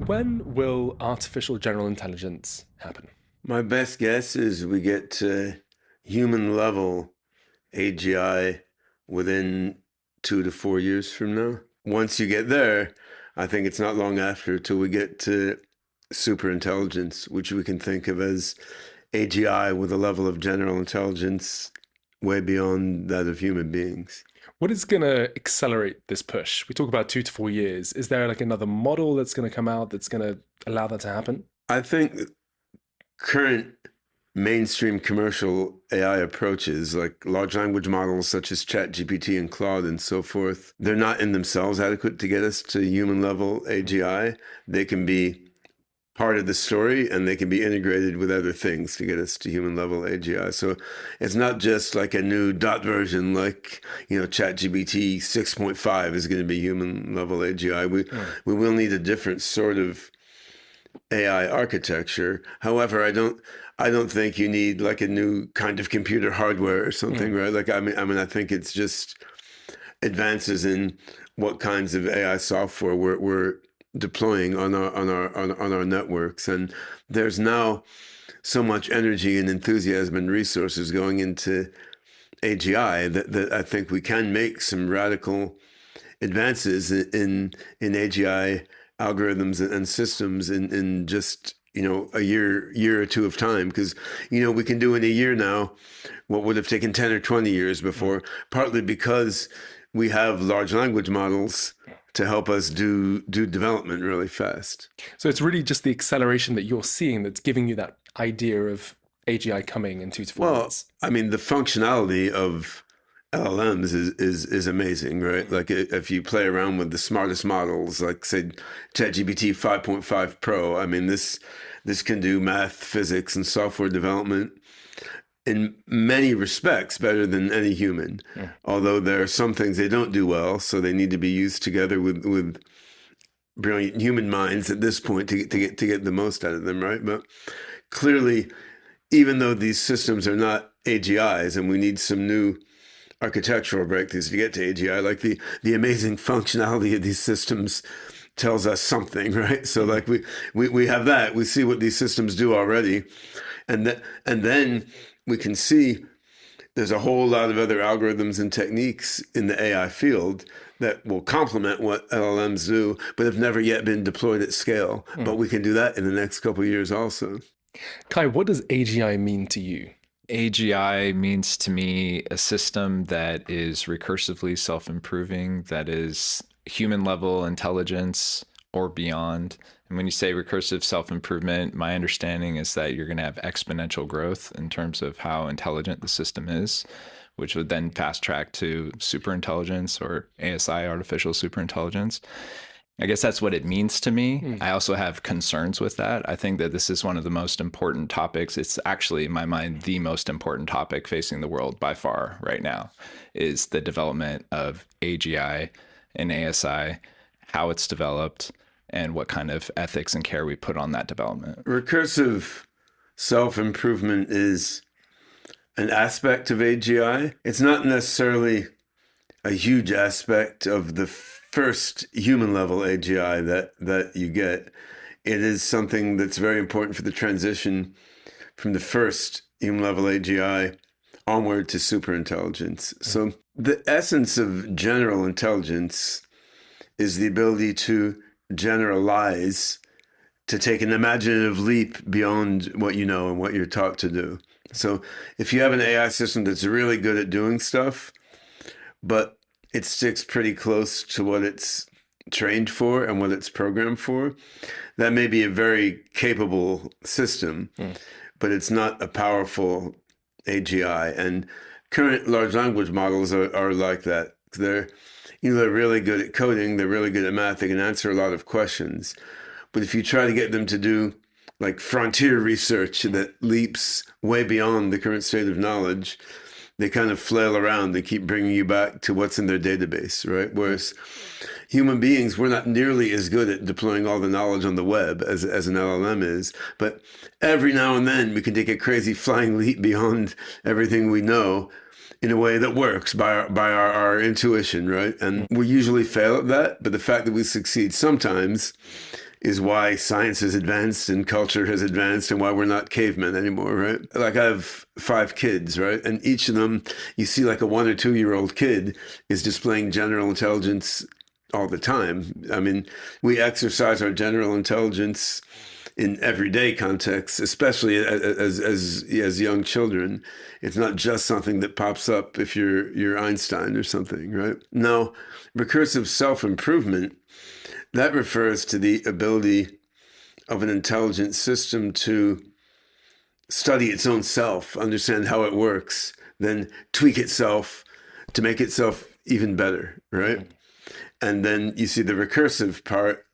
when will artificial general intelligence happen? My best guess is we get to human level AGI within 2 to 4 years from now. Once you get there, I think it's not long after till we get to super intelligence, which we can think of as AGI with a level of general intelligence way beyond that of human beings. What is going to accelerate this push? We talk about 2 to 4 years. Is there like another model that's going to come out that's going to allow that to happen? I think current mainstream commercial AI approaches, like large language models such as ChatGPT and Claude and so forth, they're not in themselves adequate to get us to human level AGI. They can be part of the story and they can be integrated with other things to get us to human level AGI. So it's not just like a new dot version like, ChatGPT 6.5 is going to be human level AGI. We will need a different sort of AI architecture. However, I don't think you need like a new kind of computer hardware or something, right? Like I think it's just advances in what kinds of AI software we're deploying on our networks, and there's now so much energy and enthusiasm and resources going into AGI that I think we can make some radical advances in AGI algorithms and systems in just a year or two of time, because we can do in a year now what would have taken 10 or 20 years before, partly because we have large language models to help us do development really fast. So it's really just the acceleration that you're seeing that's giving you that idea of AGI coming in 2 to 4 years. I mean, the functionality of LLMs is amazing, right? Like if you play around with the smartest models, like say ChatGPT 5.5 Pro, I mean, this can do math, physics, and software development in many respects better than any human. Yeah. Although there are some things they don't do well, so they need to be used together with brilliant human minds at this point to get the most out of them, right? But clearly, even though these systems are not AGIs, and we need some new architectural breakthroughs to get to AGI, like the amazing functionality of these systems tells us something, right? So like we have that, we see what these systems do already, and then we can see there's a whole lot of other algorithms and techniques in the AI field that will complement what LLMs do, but have never yet been deployed at scale. But we can do that in the next couple of years also. Kai, what does AGI mean to you? AGI means to me a system that is recursively self-improving, that is human level intelligence or beyond. And when you say recursive self-improvement, my understanding is that you're going to have exponential growth in terms of how intelligent the system is, which would then fast track to superintelligence or ASI, artificial superintelligence. I guess that's what it means to me. I also have concerns with that. I think that this is one of the most important topics. It's actually, in my mind, the most important topic facing the world by far right now, is the development of AGI and ASI, how it's developed, and what kind of ethics and care we put on that development. Recursive self-improvement is an aspect of AGI. It's not necessarily a huge aspect of the first human level AGI that you get. It is something that's very important for the transition from the first human level AGI onward to superintelligence. So the essence of general intelligence is the ability to generalize, to take an imaginative leap beyond what you know and what you're taught to do. So if you have an AI system that's really good at doing stuff, but it sticks pretty close to what it's trained for and what it's programmed for, that may be a very capable system, but it's not a powerful AGI. And current large language models are like that. They're really good at coding, they're really good at math, they can answer a lot of questions. But if you try to get them to do like frontier research that leaps way beyond the current state of knowledge, they kind of flail around. They keep bringing you back to what's in their database, right? Whereas human beings, we're not nearly as good at deploying all the knowledge on the web as an LLM is. But every now and then we can take a crazy flying leap beyond everything we know in a way that works by our intuition, right? And we usually fail at that. But the fact that we succeed sometimes is why science has advanced and culture has advanced and why we're not cavemen anymore, right? Like I have 5 kids, right? And each of them, you see like a 1 or 2-year-old kid is displaying general intelligence all the time. I mean, we exercise our general intelligence in everyday contexts, especially as young children. It's not just something that pops up if you're Einstein or something, right? No, recursive self-improvement, that refers to the ability of an intelligent system to study its own self, understand how it works, then tweak itself to make itself even better, right? And then you see the recursive part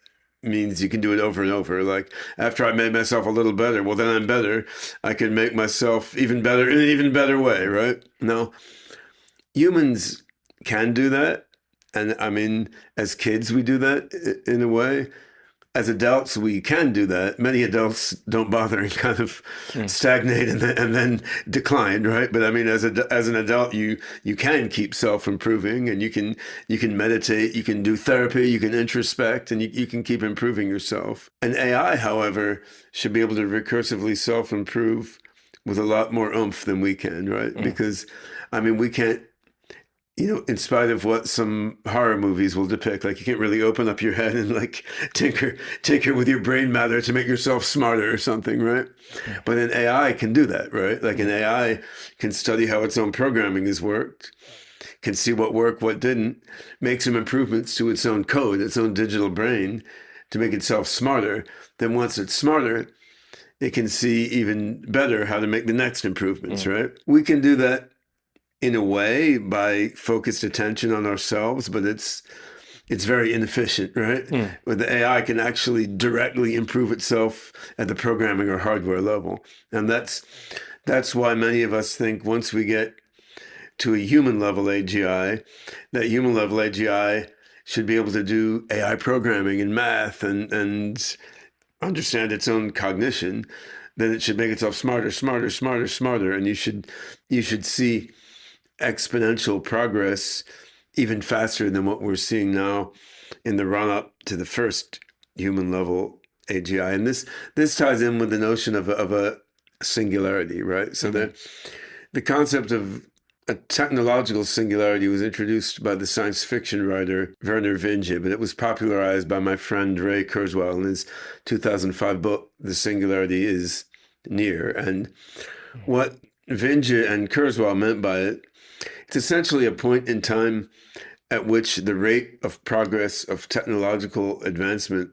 means you can do it over and over. Like after I made myself a little better, well, then I'm better. I can make myself even better in an even better way, right? Now, humans can do that. And I mean, as kids, we do that in a way. As adults, we can do that. Many adults don't bother and kind of stagnate and then decline, right? But I mean, as an adult, you can keep self-improving, and you can meditate, you can do therapy, you can introspect, and you can keep improving yourself. And AI, however, should be able to recursively self-improve with a lot more oomph than we can, right? Because, I mean, we can't, in spite of what some horror movies will depict, like you can't really open up your head and like tinker with your brain matter to make yourself smarter or something, right? But an AI can do that, right? Like an AI can study how its own programming has worked, can see what worked, what didn't, make some improvements to its own code, its own digital brain to make itself smarter. Then once it's smarter, it can see even better how to make the next improvements, right? We can do that in a way by focused attention on ourselves, but it's very inefficient, right? Where the AI can actually directly improve itself at the programming or hardware level. And that's why many of us think once we get to a human level AGI, that human level AGI should be able to do AI programming and math and understand its own cognition, then it should make itself smarter, and you should see exponential progress even faster than what we're seeing now in the run-up to the first human level AGI. And this ties in with the notion of a singularity, right? So the concept of a technological singularity was introduced by the science fiction writer Vernor Vinge, but it was popularized by my friend Ray Kurzweil in his 2005 book, The Singularity is Near. And what Vinge and Kurzweil meant by it, it's essentially a point in time at which the rate of progress of technological advancement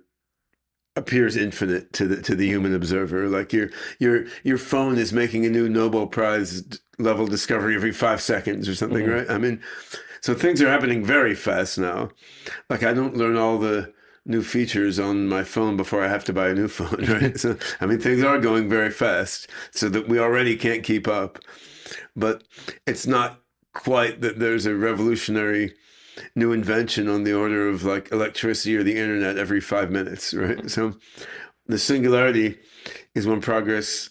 appears infinite to the human observer. Like your phone is making a new Nobel Prize level discovery every 5 seconds or something, right? I mean, so things are happening very fast now. Like I don't learn all the new features on my phone before I have to buy a new phone, right? So I mean, things are going very fast, so that we already can't keep up. But it's not quite that there's a revolutionary new invention on the order of like electricity or the internet every 5 minutes, right? So the singularity is when progress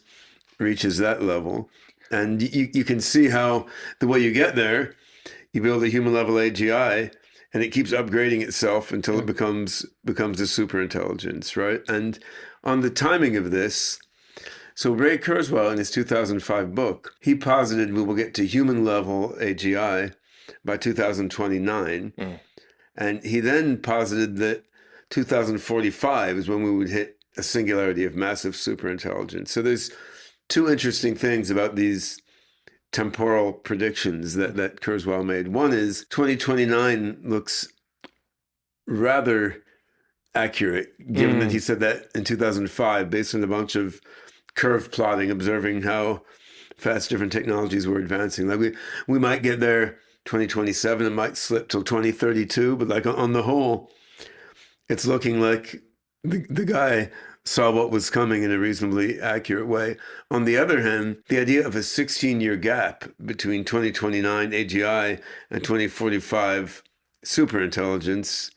reaches that level. And you can see how the way you get there, you build a human level AGI and it keeps upgrading itself until it becomes a super intelligence, right? And on the timing of this, so Ray Kurzweil, in his 2005 book, he posited we will get to human level AGI by 2029. And he then posited that 2045 is when we would hit a singularity of massive superintelligence. So there's 2 interesting things about these temporal predictions that Kurzweil made. One is 2029 looks rather accurate, given that he said that in 2005, based on a bunch of curve plotting, observing how fast different technologies were advancing. Like we might get there 2027, it might slip till 2032, but like on the whole, it's looking like the guy saw what was coming in a reasonably accurate way. On the other hand, the idea of a 16-year gap between 2029 AGI and 2045 superintelligence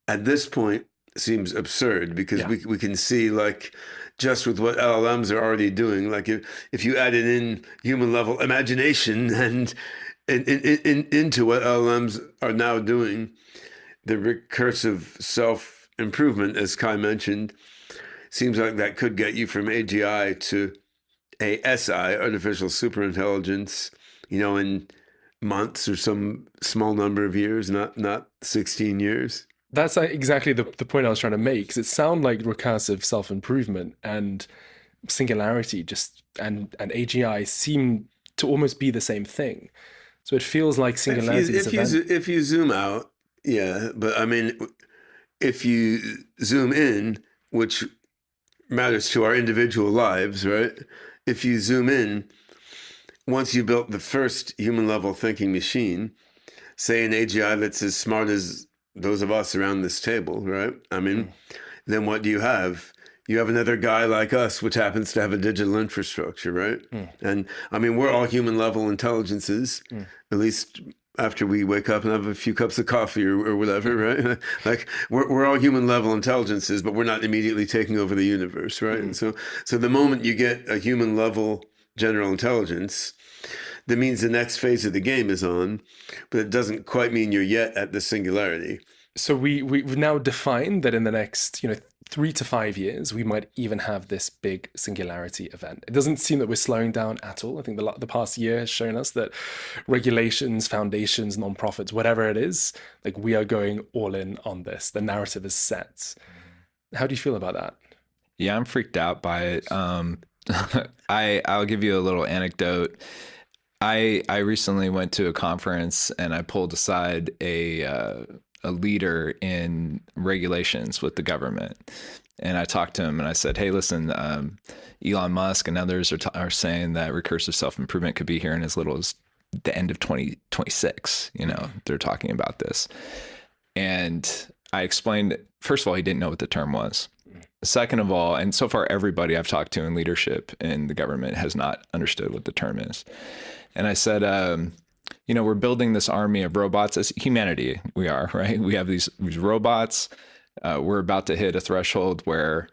at this point seems absurd, because we can see, like, just with what LLMs are already doing, like if you added in human level imagination and into what LLMs are now doing, the recursive self improvement, as Kai mentioned, seems like that could get you from AGI to ASI, artificial superintelligence, in months or some small number of years, not 16 years. That's exactly the point I was trying to make, because it sounds like recursive self-improvement and singularity and AGI seem to almost be the same thing. So it feels like singularity is if you zoom out, yeah, but I mean, if you zoom in, which matters to our individual lives, right? If you zoom in, once you built the first human level thinking machine, say an AGI that's as smart as those of us around this table, right? I mean, then what do you have? You have another guy like us, which happens to have a digital infrastructure, right? And I mean, we're all human level intelligences, at least after we wake up and have a few cups of coffee or whatever, right? Like we're all human level intelligences, but we're not immediately taking over the universe, right? And so the moment you get a human level general intelligence, that means the next phase of the game is on, but it doesn't quite mean you're yet at the singularity. So we've now defined that in the next 3 to 5 years we might even have this big singularity event. It doesn't seem that we're slowing down at all. I think the past year has shown us that regulations, foundations, nonprofits, whatever it is, like we are going all in on this. The narrative is set. How do you feel about that? Yeah, I'm freaked out by it. I'll give you a little anecdote. I recently went to a conference and I pulled aside a leader in regulations with the government. And I talked to him and I said, hey, listen, Elon Musk and others are saying that recursive self-improvement could be here in as little as the end of 2026. They're talking about this. And I explained, first of all, he didn't know what the term was. Second of all, and so far everybody I've talked to in leadership in the government has not understood what the term is. And I said, we're building this army of robots as humanity. We are, right? We have these robots. We're about to hit a threshold where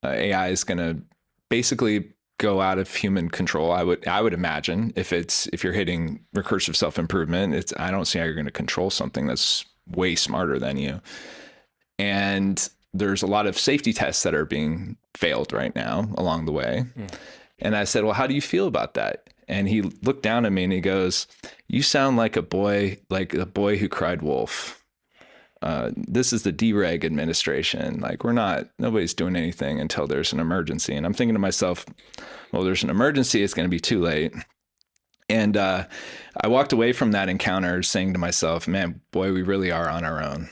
AI is going to basically go out of human control. I would imagine if you're hitting recursive self-improvement, I don't see how you're going to control something that's way smarter than you. And there's a lot of safety tests that are being failed right now along the way. And I said, well, how do you feel about that? And he looked down at me and he goes, you sound like a boy who cried wolf. This is the DREG administration. Like nobody's doing anything until there's an emergency. And I'm thinking to myself, well, there's an emergency. It's going to be too late. And I walked away from that encounter saying to myself, man, boy, we really are on our own.